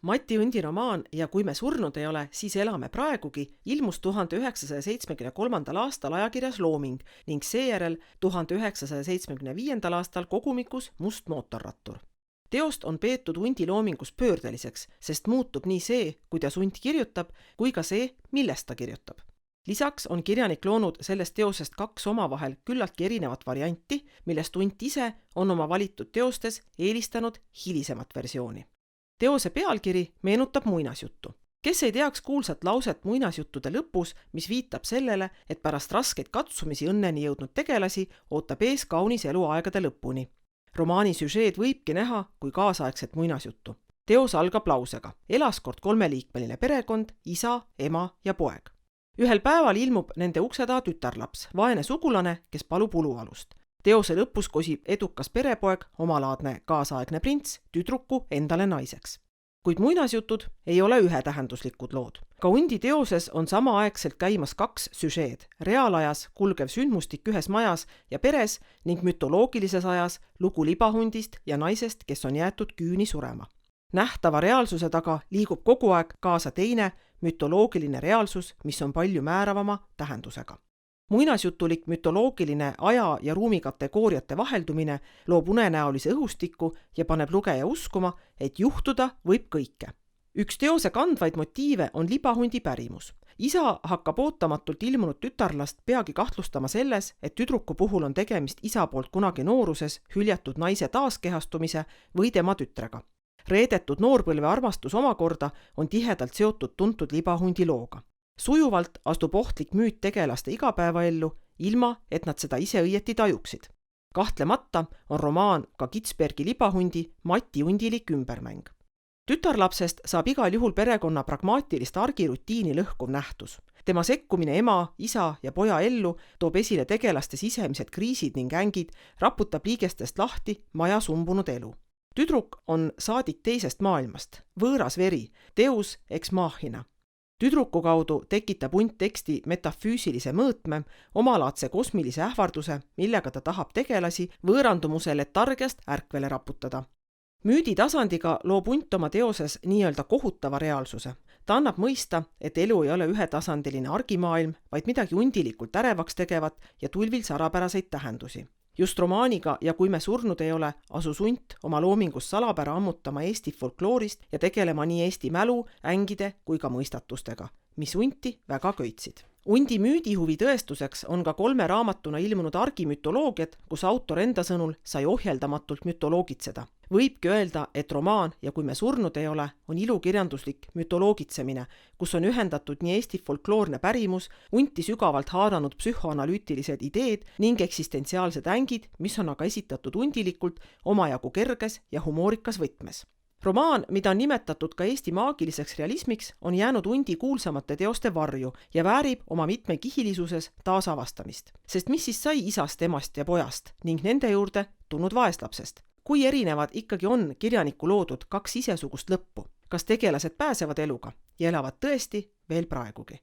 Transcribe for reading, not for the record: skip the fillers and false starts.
Mati Undi romaan Ja kui me surnud ei ole, siis elame praegugi ilmus 1973. aastal ajakirjas Looming ning seejärel 1975. aastal kogumikus Must mootorrattur. Teost on peetud Undi loomingus pöördeliseks, sest muutub nii see, kuidas Unt kirjutab, kui ka see, millest ta kirjutab. Lisaks on kirjanik loonud sellest teosest kaks omavahel küllaltki erinevat varianti, millest Unt ise on oma valitud teostes eelistanud hilisemat versiooni. Teose pealkiri meenutab muinasjuttu. Kes ei teaks kuulsat lauset muinasjuttude lõpus, mis viitab sellele, et pärast raskeid katsumisi õnneni jõudnud tegelasi ootab ees kaunis eluaegade lõpuni. Romaani süžeed võibki näha kui kaasaegset muinasjuttu. Teos algab lausega. Elas kord 3-liikmeline perekond, isa, ema ja poeg. Ühel päeval ilmub nende ukse taha tütarlaps, vaene sugulane, kes palub ulualust. Teose lõpus kosib edukas perepoeg, omalaadne kaasaegne prints, tüdruku endale naiseks. Kuid muinasjutud ei ole ühetähenduslikud lood. Ka Undi teoses on samaaegselt käimas kaks süžeed, reaalajas kulgev sündmustik ühes majas ja peres ning mütoloogilises ajas lugu libahundist ja naisest, kes on jäetud küüni surema. Nähtava reaalsuse taga liigub kogu aeg kaasa teine, mütoloogiline reaalsus, mis on palju määravama tähendusega. Muinasjutulik mütoloogiline aja- ja ruumikategooriate vaheldumine loob unenäolise õhustiku ja paneb lugeja uskuma, et juhtuda võib kõike. Üks teose kandvaid motiive on libahundi pärimus. Isa hakkab ootamatult ilmunud tütarlast peagi kahtlustama selles, et tüdruku puhul on tegemist isa poolt kunagi nooruses hüljatud naise taaskehastumise või tema tütrega. Reedetud noorpõlve armastus omakorda on tihedalt seotud tuntud libahundi looga. Sujuvalt astub ohtlik müüt tegelaste igapäevaellu, ilma et nad seda ise õieti tajuksid. Kahtlemata on romaan ka Kitzbergi libahundi Mati Undilik ümbermäng. Tütarlapsest saab igal juhul perekonna pragmaatilist argirutiini lõhkuv nähtus. Tema sekkumine ema, isa ja poja ellu toob esile tegelaste sisemised kriisid ning ängid, raputab liigestest lahti maja sumbunud elu. Tüdruk on saadik teisest maailmast, võõras veri, deus ex machina. Tüdruku kaudu tekitab Unt teksti metafüüsilise mõõtme, omalaadse kosmilise ähvarduse, millega ta tahab tegelasi võõrandumuse letargiast ärkvele raputada. Müüdi tasandiga loob Unt oma teoses nii-öelda kohutava reaalsuse. Ta annab mõista, et elu ei ole ühetasandiline argimaailm, vaid midagi undilikult ärevaks tegevat ja tulvil sarapäraseid tähendusi. Just romaaniga Ja kui me surnud ei ole, asus Unt oma loomingus salapära ammutama Eesti folkloorist ja tegelema nii Eesti mälu, ängide kui ka mõistatustega, mis Unti väga köitsid. Undi müüdihuvi tõestuseks on ka 3 raamatuna ilmunud argimütoloogiad, kus autor enda sõnul sai ohjeldamatult mütoloogitseda. Võibki öelda, et romaan Ja kui me surnud ei ole on ilukirjanduslik mütoloogitsemine, kus on ühendatud nii Eesti folkloorne pärimus, Unti sügavalt haaranud psühhoanalüütilised ideed ning eksistentsiaalsed ängid, mis on aga esitatud undilikult, omajagu kerges ja humoorikas võtmes. Romaan, mida on nimetatud ka Eesti maagiliseks realismiks, on jäänud Undi kuulsamate teoste varju ja väärib oma mitmekihilisuses taasavastamist. Sest mis siis sai isast, emast ja pojast ning nende juurde tulnud vaeslapsest? Kui erinevad ikkagi on kirjaniku loodud 2 isesugust lõppu? Kas tegelased pääsevad eluga ja elavad tõesti veel praegugi?